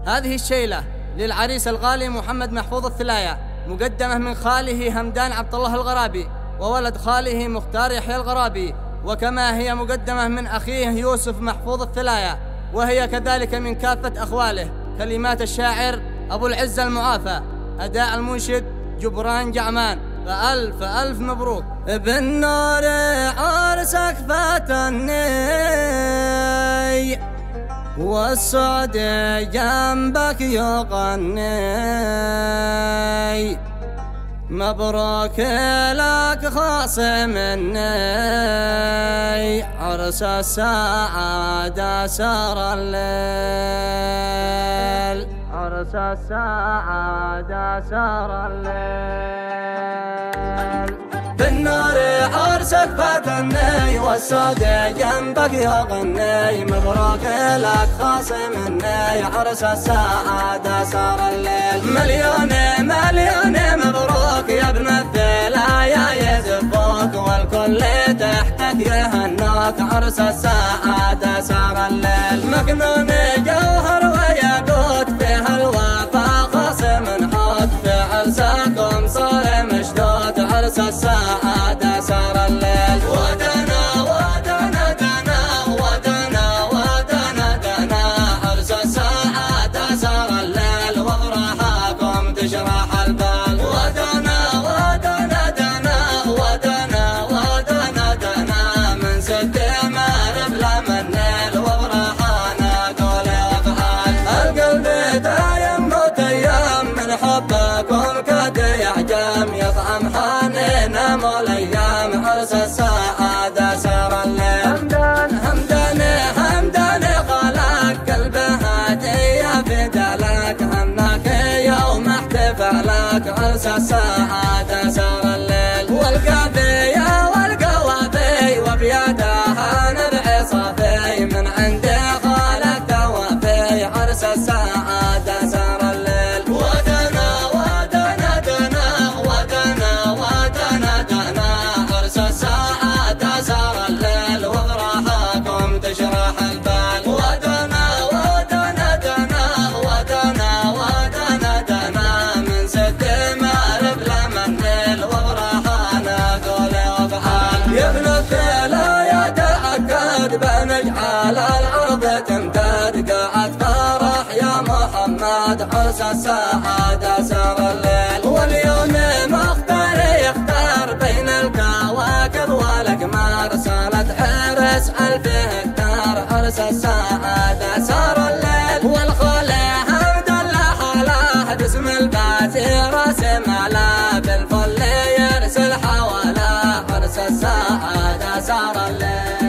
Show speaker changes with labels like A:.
A: هذه الشيلة للعريس الغالي محمد محفوظ الثلايا، مقدمة من خاله همدان عبد الله الغرابي وولد خاله مختار يحيى الغرابي، وكما هي مقدمة من أخيه يوسف محفوظ الثلايا، وهي كذلك من كافة أخواله. كلمات الشاعر أبو العز المعافى، أداء المنشد جبران جعمان. فألف ألف مبروك.
B: بالنور عرسك فاتني والسعد جنبك يغني، مبروك لك خاص مني، عرس السعادة سار الليل، عرس السعادة سار الليل. بالنار عرسك فاتني والسعد جنبك يغني، مبروك لك خاص مني، عرس السعادة سار الليل. مليون مليون مبروك يا ابن الثلايا يزفوك، والكل تحتك يهنوك، عرس السعادة سار الليل. مكنون جوهر وياقوت فيها الوفا خاص من حوت، في عرسكم صار مشدود، عرس السعادة سار الليل. ودنا ودنا دنا ودنا ودنا دنا، عرس السعادة سار الليل، وافراحكم تشرح البال. ودنا ودنا دنا ودنا ودنا دنا، من ست مارب لمن نيل، وافراحنا قول وافعال. القلب تايم وتيام من حبكم كاد يعجم، يطعم حنينا مولايام، عرس السعادة سار الليل. همدان همدان همدان خلق قلبها هدية فدالك، هناك يوم احتفالك، عرس السعادة سار الليل. والقافية والقوافي وبيدها نبع صافي، من عند خالق توافي، عرس السعادة سار الليل. ودنا ودنا دنا ودنا ودنا دنا، عرس السعادة سار الليل، وافراحكم تشرح البال. ودنا ودنا دنا ودنا ودنا دنا، من ست مارب لمن نيل، وافراحنا قول وافعال. يا ابن الثلايا تأكد بنجعل الأرض تمتد، قاعد فرح يا محمد، عرس السعادة سار الليل. واليوم مختار يختار بين الكواكب والأقمار، صالة عرس 1000 هكتار، عرس السعادة سار الليل. والخولة حمد الله حوله باسم الباتي راسم على، بالفل يرسل حواله، عرس السعادة سار الليل.